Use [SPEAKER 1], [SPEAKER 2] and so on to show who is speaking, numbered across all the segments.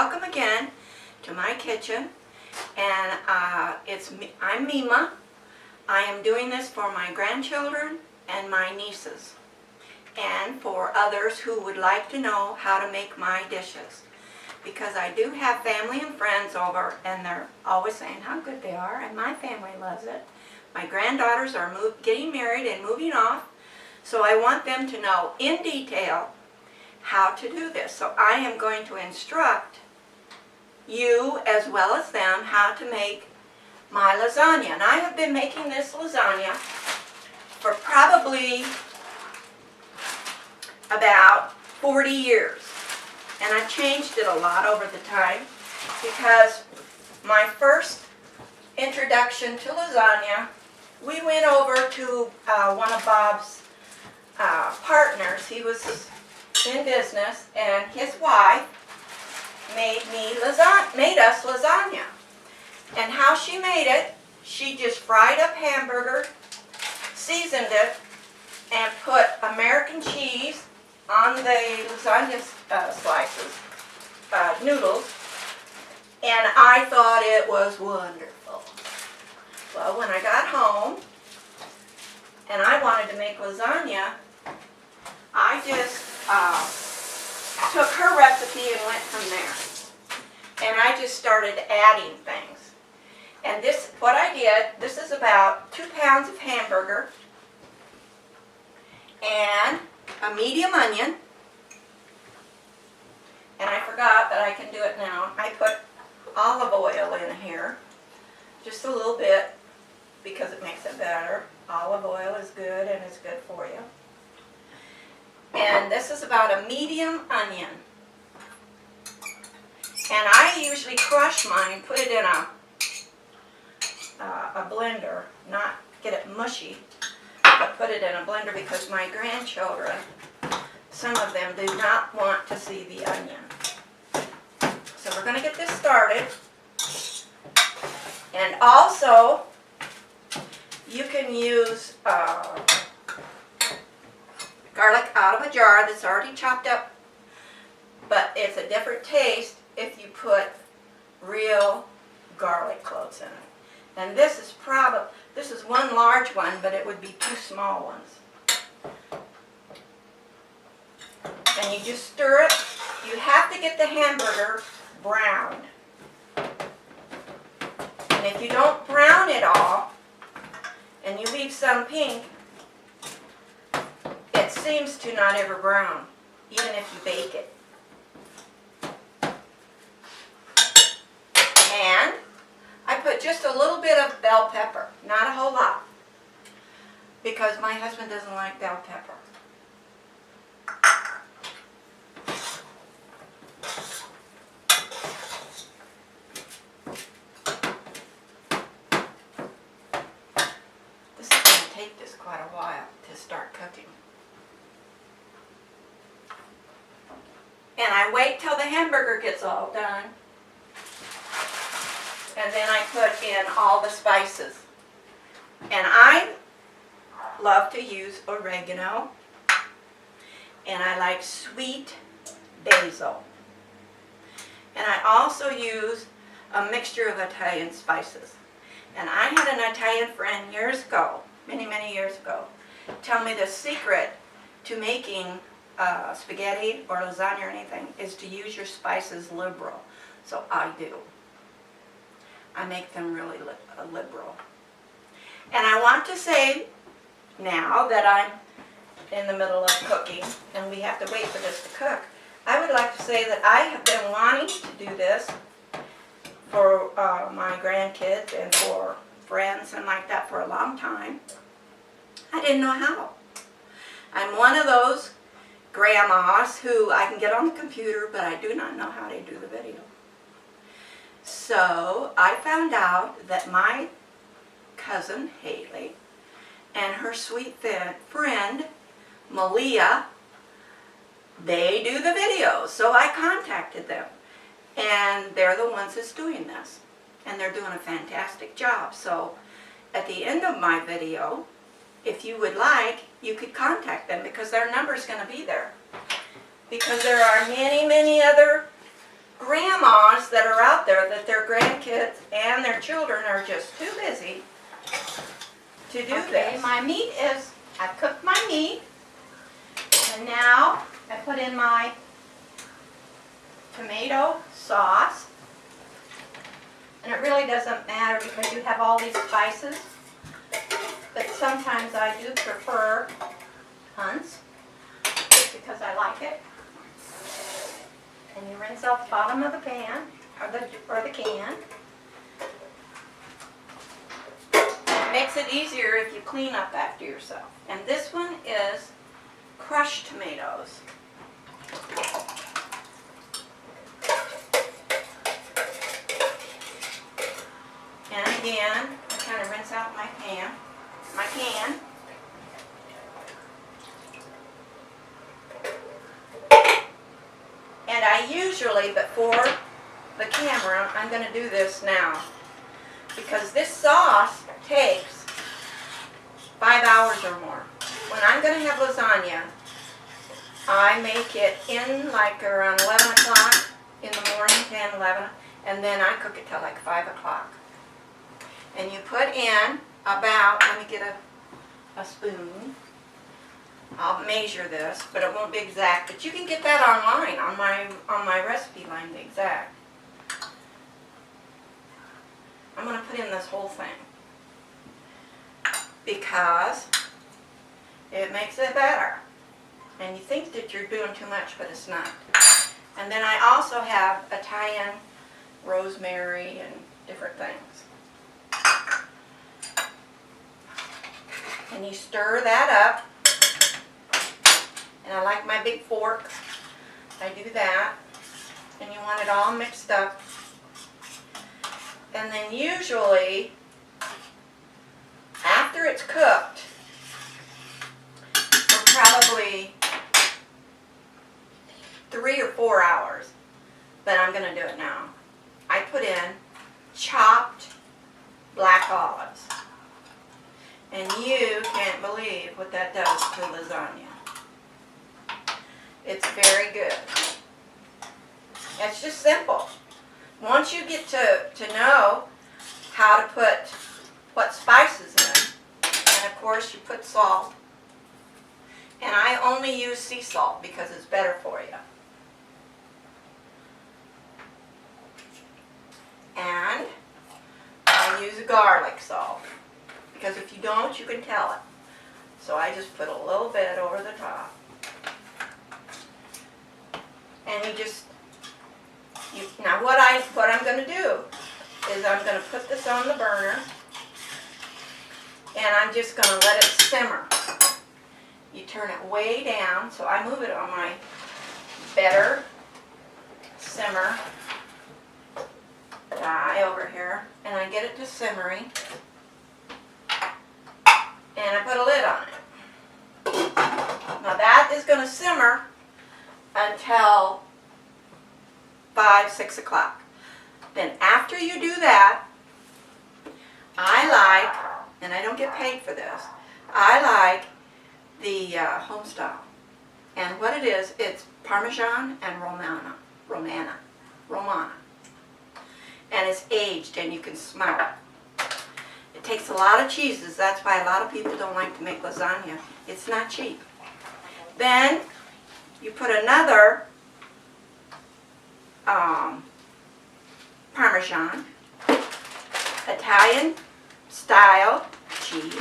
[SPEAKER 1] welcome again to my kitchen, and I'm Mima. I am doing this for my grandchildren and my nieces, and for others who would like to know how to make my dishes, because I do have family and friends over, and they're always saying how good they are, and my family loves it. My granddaughters are getting married and moving off, so I want them to know in detail how to do this. So I am going to instruct you as well as them how to make my lasagna. And I have been making this lasagna for probably about 40 years. And I've changed it a lot over the time, because my first introduction to lasagna, we went over to one of Bob's partners. He was in business, and his wife made us lasagna. And how she made it, she just fried up hamburger, seasoned it, and put American cheese on the lasagna slices, noodles, and I thought it was wonderful. Well, when I got home and I wanted to make lasagna, I just took her recipe and went from there. And I just started adding things. And what I did, this is about 2 pounds of hamburger and a medium onion. And I forgot, but I can do it now. I put olive oil in here, just a little bit, because it makes it better. Olive oil is good, and it's good for you. And this is about a medium onion. And I usually crush mine, put it in a blender, not get it mushy, but put it in a blender, because my grandchildren, some of them do not want to see the onion. So we're going to get this started. And also, you can use garlic out of a jar that's already chopped up, but it's a different taste if you put real garlic cloves in it. And this is one large one, but it would be 2 small ones. And you just stir it. You have to get the hamburger browned. And if you don't brown it all, and you leave some pink, it seems to not ever brown, even if you bake it. And I put just a little bit of bell pepper, not a whole lot, because my husband doesn't like bell pepper. This is going to take this quite a while to start cooking. And I wait till the hamburger gets all done. And then I put in all the spices. And I love to use oregano. And I like sweet basil. And I also use a mixture of Italian spices. And I had an Italian friend years ago, many, many years ago, tell me the secret to making spaghetti or lasagna or anything is to use your spices liberal. So I do. I make them really liberal. And I want to say, now that I'm in the middle of cooking and we have to wait for this to cook, I would like to say that I have been wanting to do this for my grandkids and for friends and like that for a long time. I didn't know how. I'm one of those grandmas who I can get on the computer, but I do not know how to do the video. So I found out that my cousin Haley and her sweet friend Malia, they do the videos. So I contacted them, and they're the ones that's doing this, and they're doing a fantastic job. So at the end of my video, if you would like, you could contact them, because their number is going to be there. Because there are many, many other grandmas that are out there that their grandkids and their children are just too busy to do this. My meat is, I cooked my meat, and now I put in my tomato sauce. And it really doesn't matter because you have all these spices, but sometimes I do prefer Hunt's just because I like it. And you rinse out the bottom of the pan or the can. It makes it easier if you clean up after yourself. And this one is crushed tomatoes. And again, I kind of rinse out my can. And I usually, before the camera, I'm going to do this now. Because this sauce takes 5 hours or more. When I'm going to have lasagna, I make it in like around 11 o'clock in the morning, 10, 11, and then I cook it till like 5 o'clock. And you put in about, let me get a spoon. I'll measure this, but it won't be exact. But you can get that online on my recipe line, the exact. I'm going to put in this whole thing because it makes it better. And you think that you're doing too much, but it's not. And then I also have Italian rosemary and different things. And you stir that up. And I like my big fork. I do that. And you want it all mixed up. And then usually, after it's cooked, for probably 3 or 4 hours, but I'm going to do it now, I put in chopped black olives. And you can't believe what that does to lasagna. It's very good. It's just simple. Once you get to know how to put what spices in, and of course you put salt, and I only use sea salt because it's better for you. And I use garlic salt, because if you don't, you can tell it. So I just put a little bit over the top. And now what I'm going to do is I'm going to put this on the burner, and I'm just going to let it simmer. You turn it way down, so I move it on my better simmer die over here, and I get it to simmering, and I put a lid on it. Now that is going to simmer until 5, 6 o'clock. Then after you do that, I like, and I don't get paid for this, I like the home style. And what it is, it's Parmesan and Romana. And it's aged and you can smell it. It takes a lot of cheeses, that's why a lot of people don't like to make lasagna. It's not cheap. Then you put another Parmesan, Italian style cheese,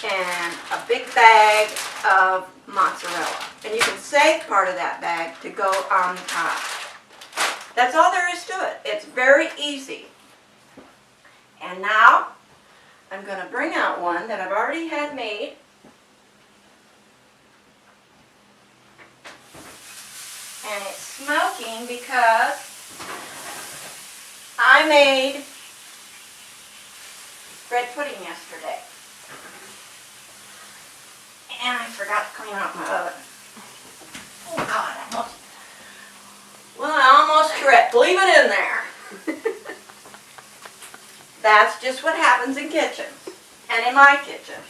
[SPEAKER 1] and a big bag of mozzarella. And you can save part of that bag to go on the top. That's all there is to it. It's very easy. And now I'm going to bring out one that I've already had made. And it's smoking because I made bread pudding yesterday. And I forgot to clean out my oven. Oh God, I almost tripped. Leave it in there. That's just what happens in kitchens. And in my kitchen.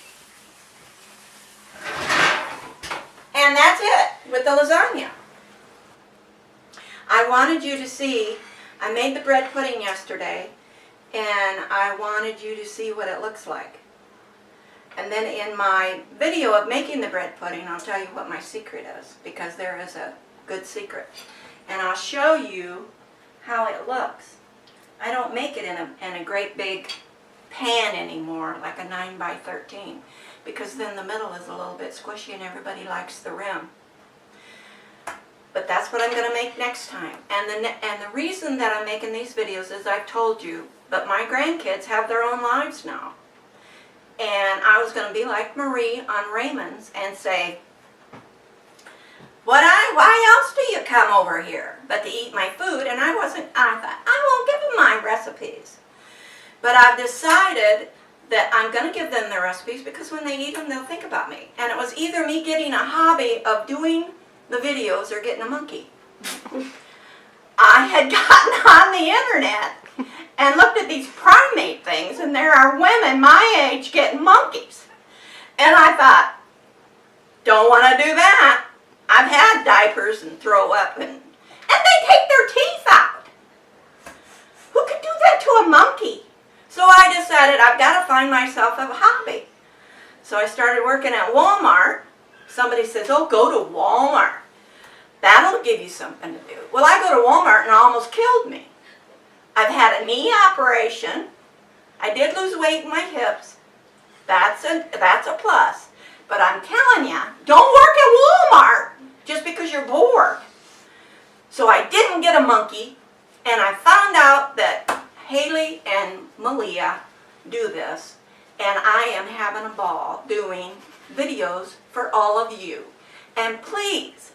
[SPEAKER 1] And that's it with the lasagna. I wanted you to see, I made the bread pudding yesterday, and I wanted you to see what it looks like. And then in my video of making the bread pudding, I'll tell you what my secret is, because there is a good secret. And I'll show you how it looks. I don't make it in a great big pan anymore, like a 9 by 13, because then the middle is a little bit squishy and everybody likes the rim. But that's what I'm going to make next time. And the reason that I'm making these videos is I've told you, but my grandkids have their own lives now. And I was going to be like Marie on Raymond's and say, why else do you come over here but to eat my food? And I thought, I won't give them my recipes. But I've decided that I'm going to give them the recipes because when they eat them, they'll think about me. And it was either me getting a hobby of doing the videos or getting a monkey. I had gotten on the internet and looked at these primate things, and there are women my age getting monkeys. And I thought, don't want to do that. I've had diapers and throw up, and they take their teeth out. Who could do that to a monkey? So I decided I've got to find myself a hobby. So I started working at Walmart. Somebody says, oh, go to Walmart. That'll give you something to do. Well, I go to Walmart and it almost killed me. I've had a knee operation. I did lose weight in my hips. That's a plus. But I'm telling you, don't work at Walmart just because you're bored. So I didn't get a monkey, and I found out that Haley and Malia do this, and I am having a ball doing videos for all of you. And please,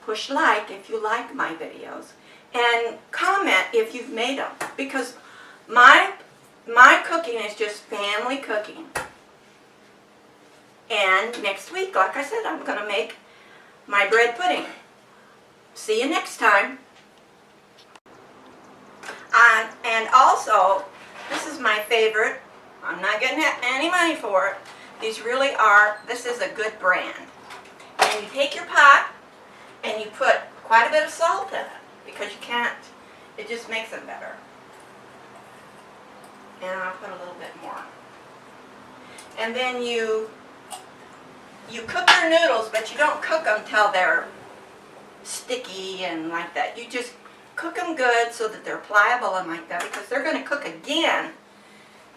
[SPEAKER 1] push like if you like my videos, and comment if you've made them, because my cooking is just family cooking. And next week, like I said, I'm going to make my bread pudding. See you next time. And also, this is my favorite. I'm not getting any money for it. These really are, this is a good brand. And you take your pot and you put quite a bit of salt in it, because you can't, it just makes it better. And I'll put a little bit more. And then you cook your noodles, but you don't cook them till they're sticky and like that. You just cook them good so that they're pliable and like that, because they're going to cook again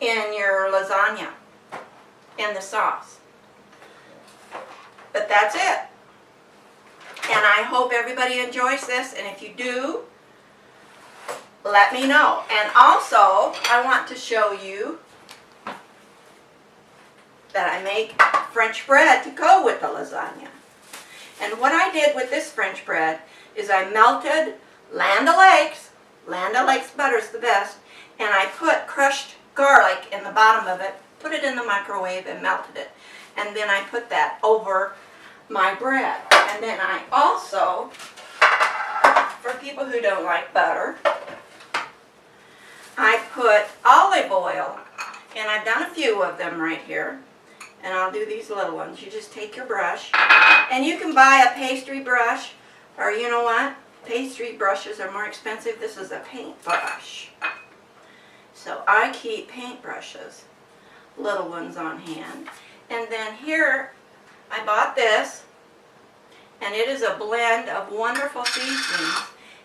[SPEAKER 1] in your lasagna in the sauce. But that's it. And I hope everybody enjoys this, and if you do, let me know. And also, I want to show you that I make French bread to go with the lasagna. And what I did with this French bread is I melted Land O'Lakes butter's the best, and I put crushed garlic in the bottom of it, put it in the microwave and melted it. And then I put that over my bread. And then I also, for people who don't like butter, I put olive oil, and I've done a few of them right here. And I'll do these little ones. You just take your brush, and you can buy a pastry brush, or you know what? Pastry brushes are more expensive. This is a paint brush. So I keep paint brushes, little ones on hand. And then here, I bought this, and it is a blend of wonderful seasonings,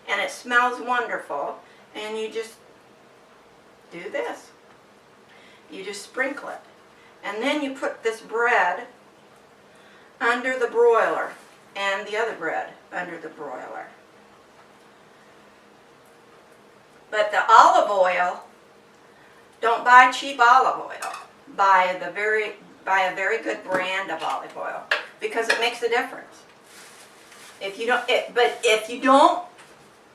[SPEAKER 1] and it smells wonderful. And you just do this. You just sprinkle it. And then you put this bread under the broiler, and the other bread under the broiler. But the olive oil, don't buy cheap olive oil. Buy a very good brand of olive oil, because it makes a difference. If you don't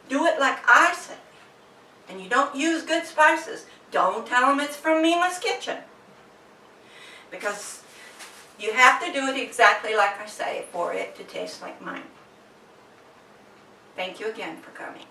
[SPEAKER 1] do it like I say, and you don't use good spices, don't tell them it's from Mima's Kitchen. Because you have to do it exactly like I say for it to taste like mine. Thank you again for coming.